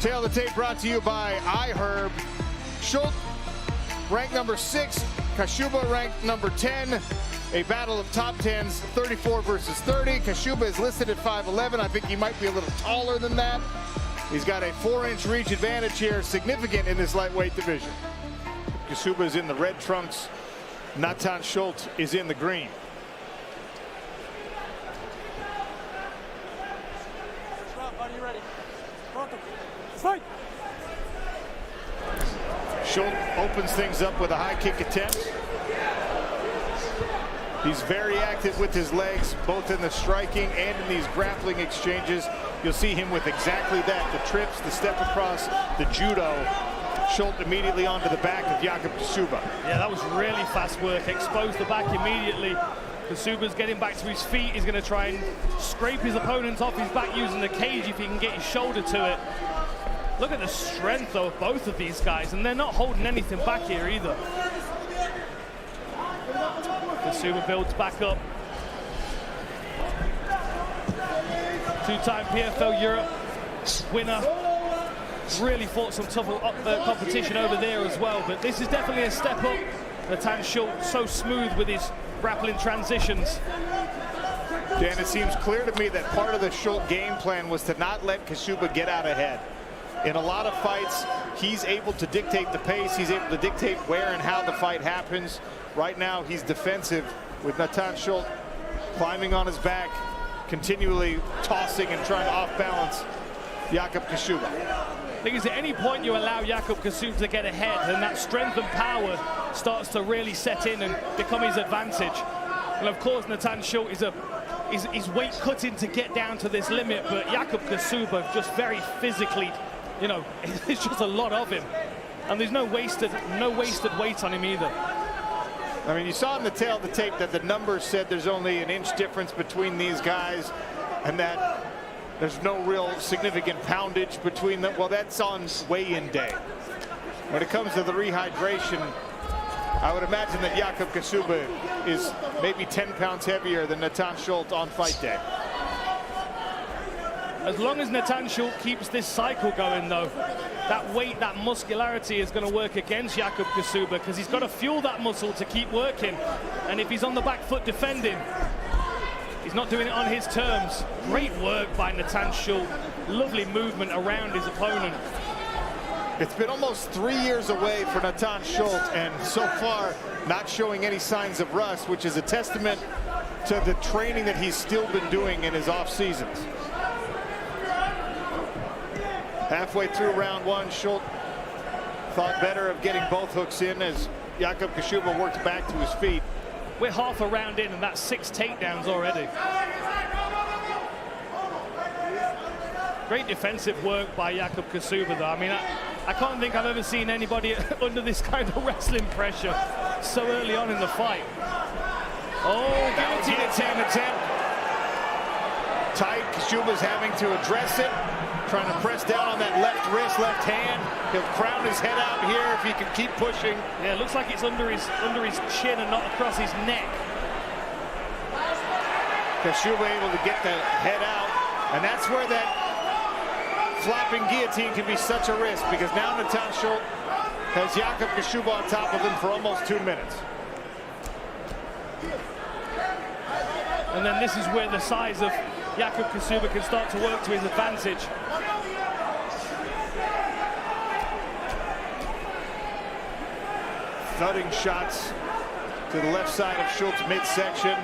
Tail of the tape brought to you by iHerb. Schulte ranked number 6, Kaszuba ranked number 10. A battle of top 10s, 34 versus 30. Kaszuba is listed at 5'11". I think he might be a little taller than that. He's got a 4-inch reach advantage here, significant in this lightweight division. Kaszuba is in the red trunks. Natan Schulte is in the green. Are you ready? Fight! Schulte opens things up with a high kick attempt. He's very active with his legs, both in the striking and in these grappling exchanges. You'll see him with exactly that, the trips, the step across, the judo. Schulte immediately onto the back of Jakub Kaszuba. Yeah, that was really fast work. Exposed the back immediately. Kaszuba's getting back to his feet. He's going to try and scrape his opponent off his back using the cage if he can get his shoulder to it. Look at the strength, though, of both of these guys, and they're not holding anything back here either. Kaszuba builds back up. Two-time PFL Europe winner. Really fought some tough competition over there as well, but this is definitely a step up. Natan Schulte, so smooth with his grappling transitions. Dan, it seems clear to me that part of the Schulte game plan was to not let Kaszuba get out ahead. In a lot of fights, he's able to dictate the pace. He's able to dictate where and how the fight happens. Right now, he's defensive with Natan Schulte climbing on his back, continually tossing and trying to off-balance Jakub Kaszuba. I think at any point you allow Jakub Kaszuba to get ahead, and that strength and power starts to really set in and become his advantage. And of course, Natan Schulte is weight cutting to get down to this limit, but Jakub Kaszuba just very physically, you know, it's just a lot of him. And there's no wasted weight on him either. I mean, you saw in the tail of the tape that the numbers said there's only an inch difference between these guys, and that there's no real significant poundage between them. Well, that's on weigh-in day. When it comes to the rehydration, I would imagine that Jakub Kaszuba is maybe 10 pounds heavier than Natan Schulte on fight day. As long as Natan Schulte keeps this cycle going, though, that weight, that muscularity is going to work against Jakub Kaszuba, because he's got to fuel that muscle to keep working. And if he's on the back foot defending, he's not doing it on his terms. Great work by Natan Schulte. Lovely movement around his opponent. It's been almost 3 years away for Natan Schulte, and so far not showing any signs of rust, which is a testament to the training that he's still been doing in his off seasons. Halfway through round one, Schulte thought better of getting both hooks in as Jakub Kaszuba worked back to his feet. We're half a round in, and that's 6 takedowns already. Great defensive work by Jakub Kaszuba, though. I mean, I can't think I've ever seen anybody under this kind of wrestling pressure so early on in the fight. Oh, guillotine attempt. Tight. Kaszuba's having to address it, trying to press down on that left wrist, left hand. He'll crown his head out here if he can keep pushing. Yeah, it looks like it's under his chin and not across his neck. Kaszuba able to get the head out, and that's where that flapping guillotine can be such a risk, because now Natan Schulte has Jakub Kaszuba on top of him for almost 2 minutes. And then this is where the size of Jakub Kaszuba can start to work to his advantage. Thudding shots to the left side of Schulte's midsection.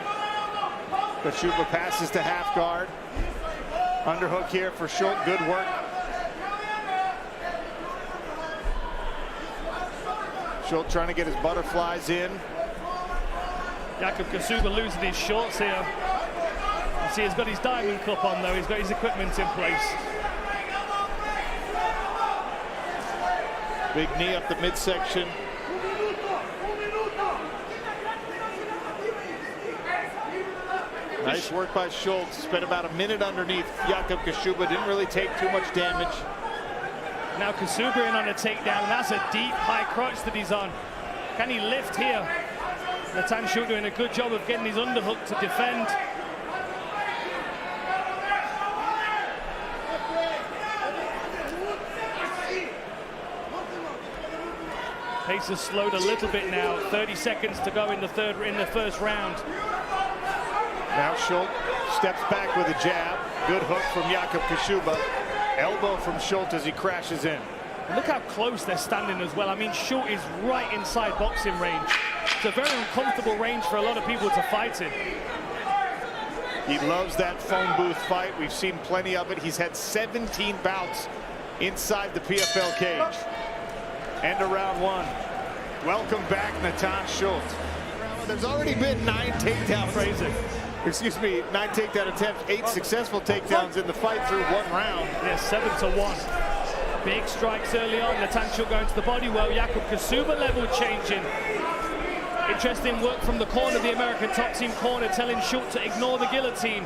Kaszuba passes to half guard. Underhook here for Schulte, good work. Schulte trying to get his butterflies in. Jakub Kaszuba losing his shorts here. You see, he's got his diamond cup on, though. He's got his equipment in place. Big knee up the midsection. Nice work by Schulte. Spent about a minute underneath Jakub Kaszuba. Didn't really take too much damage. Now Kaszuba in on a takedown. That's a deep high crotch that he's on. Can he lift here? Natan Schulte doing a good job of getting his underhook to defend. Pace has slowed a little bit now. 30 seconds to go in the first round. Now Schulte steps back with a jab. Good hook from Jakub Kaszuba. Elbow from Schulte as he crashes in. Look how close they're standing as well. I mean, Schulte is right inside boxing range. It's a very uncomfortable range for a lot of people to fight in. He loves that phone booth fight. We've seen plenty of it. He's had 17 bouts inside the PFL cage. End of round one. Welcome back, Natan Schulte. There's already been 9 takedowns. Crazy. Excuse me, 9 takedown attempts, 8 successful takedowns in the fight through 1 round. Yeah, 7-1. Big strikes early on. Natan Schulte going to the body well. Jakub Kaszuba level changing. Interesting work from the corner, the American top team corner, telling Schulte to ignore the guillotine.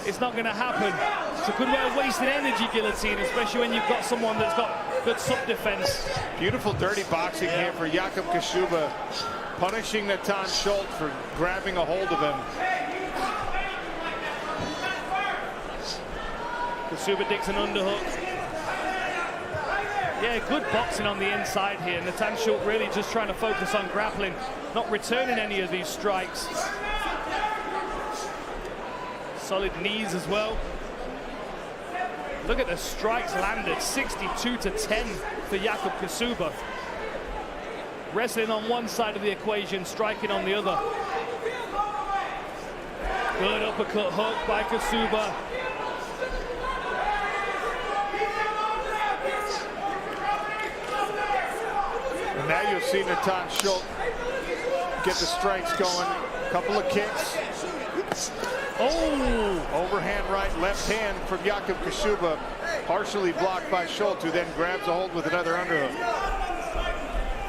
It's not going to happen. It's a good way of wasting energy, guillotine, especially when you've got someone that's got good sub-defense. Beautiful dirty boxing here for Jakub Kaszuba, punishing Natan Schulte for grabbing a hold of him. Kaszuba digs an underhook. Yeah, good boxing on the inside here. Natan Schulte really just trying to focus on grappling, not returning any of these strikes. Solid knees as well. Look at the strikes landed, 62-10 for Jakub Kaszuba. Wrestling on one side of the equation, striking on the other. Good uppercut hook by Kaszuba. And now you'll see Natan Schulte get the strikes going. Couple of kicks. Oh! Overhand right, left hand from Jakub Kaszuba, partially blocked by Schulte, who then grabs a hold with another underhook.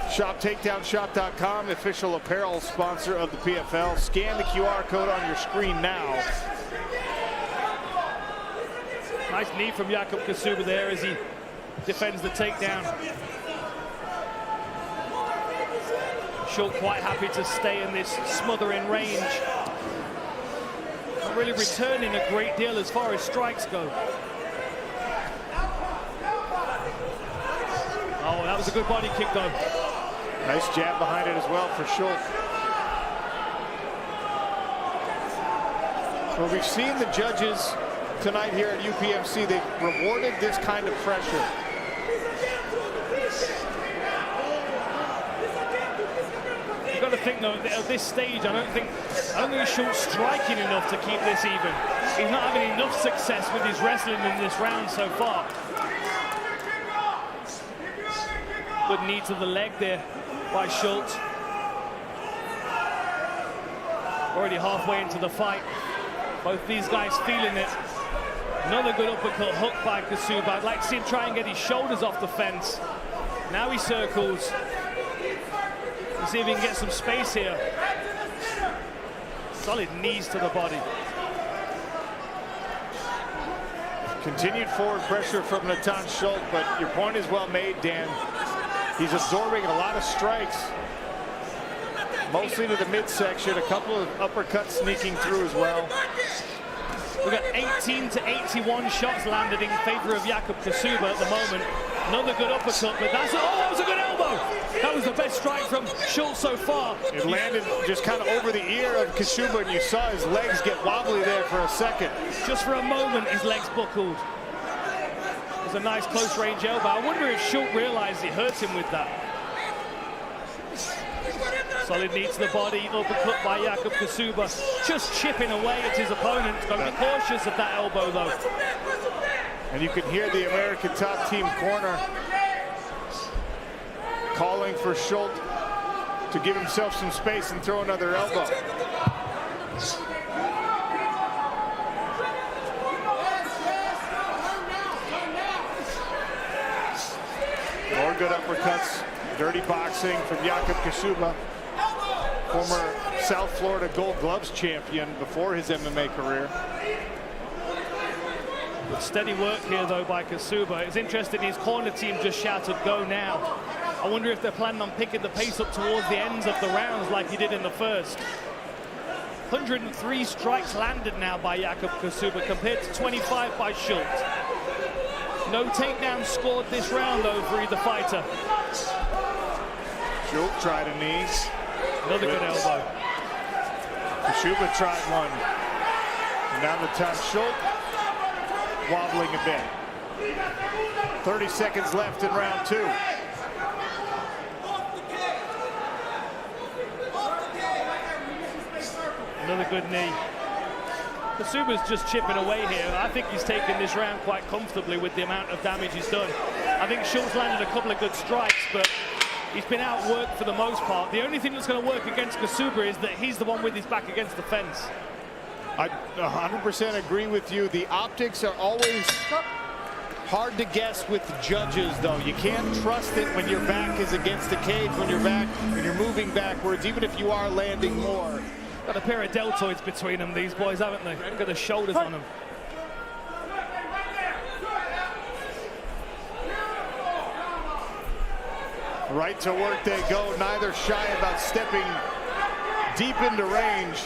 ShopTakedownShop.com, official apparel sponsor of the PFL. Scan the QR code on your screen now. Nice knee from Jakub Kaszuba there as he defends the takedown. Schulte quite happy to stay in this smothering range. Not really returning a great deal as far as strikes go. Oh, that was a good body kick though. Nice jab behind it as well for Schulte. Well, we've seen the judges tonight here at UPMC. They've rewarded this kind of pressure. You've got to think though, at this stage, I don't think Schulte's striking enough to keep this even. He's not having enough success with his wrestling in this round so far. Good knee to the leg there by Schulte. Already halfway into the fight. Both these guys feeling it. Another good uppercut hook by Kaszuba. I'd like to see him try and get his shoulders off the fence. Now he circles. Let's see if he can get some space here. Solid knees to the body. Continued forward pressure from Natan Schulte, but your point is well made, Dan. He's absorbing a lot of strikes, mostly to the midsection, a couple of uppercuts sneaking through as well. We've got 18 to 81 shots landed in favor of Jakub Kaszuba at the moment. Another good uppercut, but that was a good elbow. That was the best strike from Schulte so far. It landed just kind of over the ear of Kaszuba, and you saw his legs get wobbly there for a second. Just for a moment, his legs buckled. It was a nice close-range elbow. I wonder if Schulte realized it hurt him with that. Solid knee to the body, uppercut by Jakub Kaszuba. Just chipping away at his opponent. Got to be cautious of that elbow, though. And you can hear the American top team corner calling for Schulte to give himself some space and throw another elbow. More good uppercuts, dirty boxing from Jakub Kaszuba, former South Florida Gold Gloves champion before his MMA career. Good steady work here, though, by Kaszuba. It's interesting, his corner team just shouted, "Go now." I wonder if they're planning on picking the pace up towards the ends of the rounds like he did in the first. 103 strikes landed now by Jakub Kaszuba compared to 25 by Schulte. No takedowns scored this round, though, for either fighter. Schulte tried a knee. Another good elbow. Kaszuba tried one. And now Natan Schulte wobbling a bit. 30 seconds left in round 2. Another good knee. Kaszuba's just chipping away here. I think he's taken this round quite comfortably with the amount of damage he's done. I think Schulte's landed a couple of good strikes, but he's been outworked for the most part. The only thing that's going to work against Kaszuba is that he's the one with his back against the fence. I 100% agree with you. The optics are always hard to guess with judges, though. You can't trust it when your back is against the cage, when you're moving backwards, even if you are landing more. Got a pair of deltoids between them, these boys, haven't they? Look at the shoulders on them. Right to work they go, neither shy about stepping deep into range.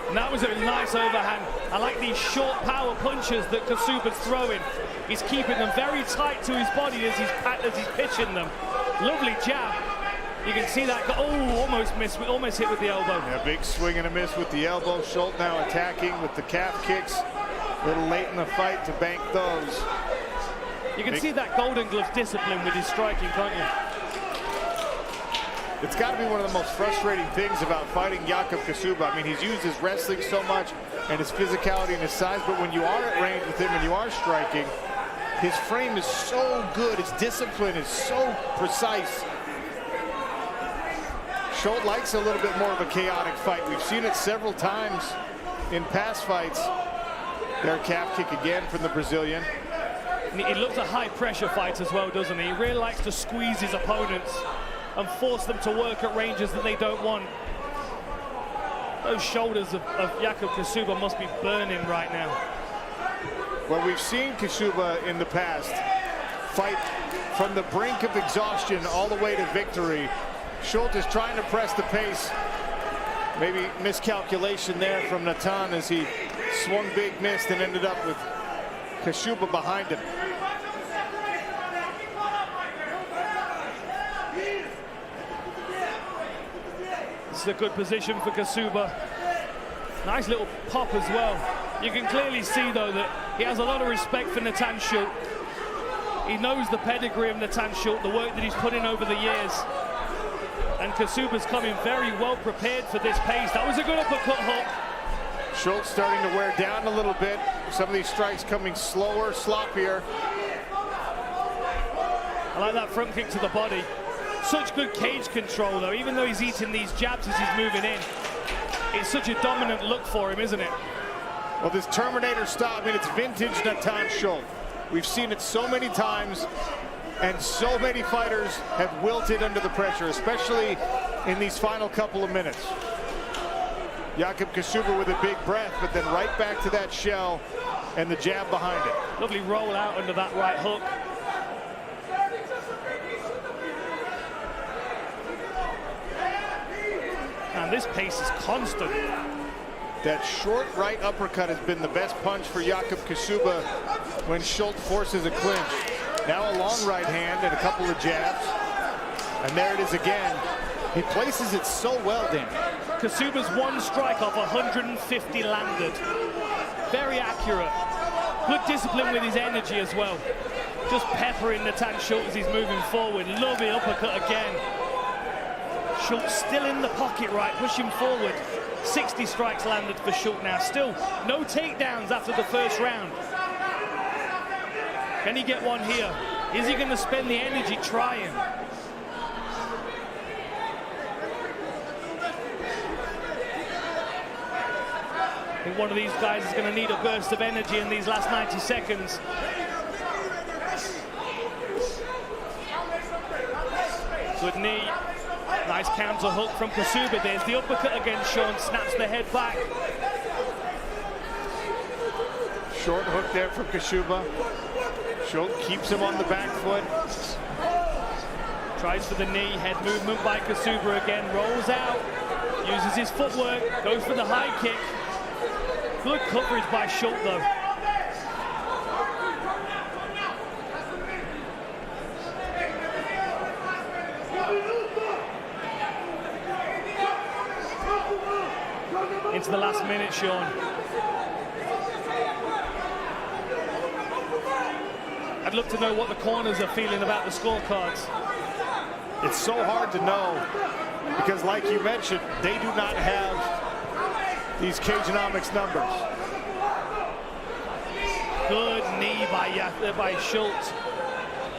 And that was a nice overhand. I like these short power punches that Kaszuba's throwing. He's keeping them very tight to his body as he's pitching them. Lovely jab. You can see that. Oh, almost missed. Almost hit with the elbow. Yeah, big swing and a miss with the elbow. Schulte now attacking with the calf kicks. A little late in the fight to bank those. You can see that Golden Glove discipline with his striking, can't you? It's got to be one of the most frustrating things about fighting Jakub Kaszuba. I mean, he's used his wrestling so much and his physicality and his size, but when you are at range with him and you are striking, his frame is so good. His discipline is so precise. Schulte likes a little bit more of a chaotic fight. We've seen it several times in past fights. Their calf kick again from the Brazilian. He looks a high-pressure fight as well, doesn't he? He really likes to squeeze his opponents and force them to work at ranges that they don't want. Those shoulders of Jakub Kaszuba must be burning right now. Well, we've seen Kaszuba in the past fight from the brink of exhaustion all the way to victory. Schulte is trying to press the pace. Maybe miscalculation there from Natan as he swung big, missed, and ended up with Kaszuba behind him. This is a good position for Kaszuba. Nice little pop as well. You can clearly see, though, that he has a lot of respect for Natan Schulte. He knows the pedigree of Natan Schulte, the work that he's put in over the years. And Kaszuba's coming very well prepared for this pace. That was a good uppercut hook. Schulte starting to wear down a little bit. Some of these strikes coming slower, sloppier. I like that front kick to the body. Such good cage control, though, even though he's eating these jabs as he's moving in. It's such a dominant look for him, isn't it? Well, this Terminator style, I mean, it's vintage Natan Schulte. We've seen it so many times, and so many fighters have wilted under the pressure, especially in these final couple of minutes. Jakub Kaszuba with a big breath, but then right back to that shell and the jab behind it. Lovely roll out under that right hook. And this pace is constant. That short right uppercut has been the best punch for Jakub Kaszuba when Schulte forces a clinch. Now a long right hand and a couple of jabs. And there it is again. He places it so well, Dan. Kaszuba's one strike off 150 landed. Very accurate. Good discipline with his energy as well. Just peppering Natan Schulte as he's moving forward. Lovely uppercut again. Schulte still in the pocket, right, pushing forward. 60 strikes landed for Schulte now. Still no takedowns after the first round. Can he get one here? Is he going to spend the energy trying? I think one of these guys is going to need a burst of energy in these last 90 seconds. Good knee. Nice counter hook from Kaszuba. There's the uppercut against Sean. Snaps the head back. Short hook there from Kaszuba. Schulte keeps him on the back foot. Tries for the knee. Head movement by Kaszuba again. Rolls out. Uses his footwork. Goes for the high kick. Good coverage by Schulte, though. into the last minute, Sean. I'd love to know what the corners are feeling about the scorecards. It's so hard to know because, like you mentioned, they do not have these Cagenomics numbers. Good knee by Schulte.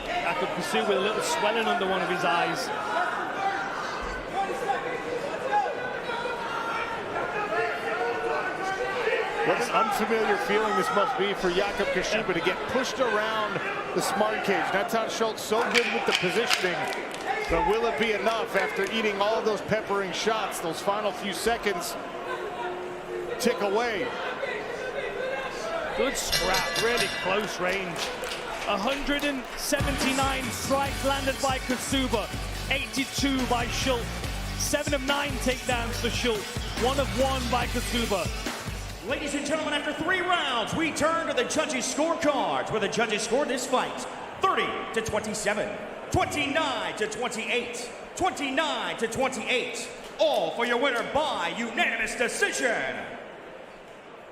Jakub Kaszuba with a little swelling under one of his eyes. What an unfamiliar feeling this must be for Jakub Kaszuba to get pushed around the smart cage. Natan Schulte so good with the positioning, but will it be enough after eating all of those peppering shots? Those final few seconds tick away. Good scrap, really close range. 179 strikes landed by Kaszuba, 82 by Schulte. 7 of 9 takedowns for Schulte, 1 of 1 by Kaszuba. Ladies and gentlemen, after 3 rounds, we turn to the judges' scorecards, where the judges scored this fight 30-27, 29-28, 29-28, all for your winner by unanimous decision.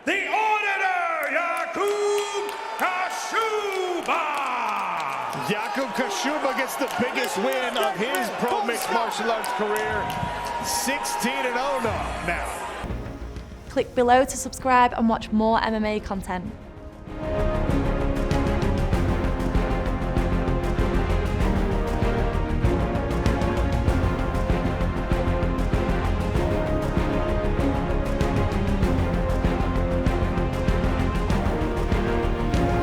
The Auditor, Jakub Kaszuba! Jakub Kaszuba gets the biggest win of his pro mixed martial arts career. 16-0 now. Click below to subscribe and watch more MMA content.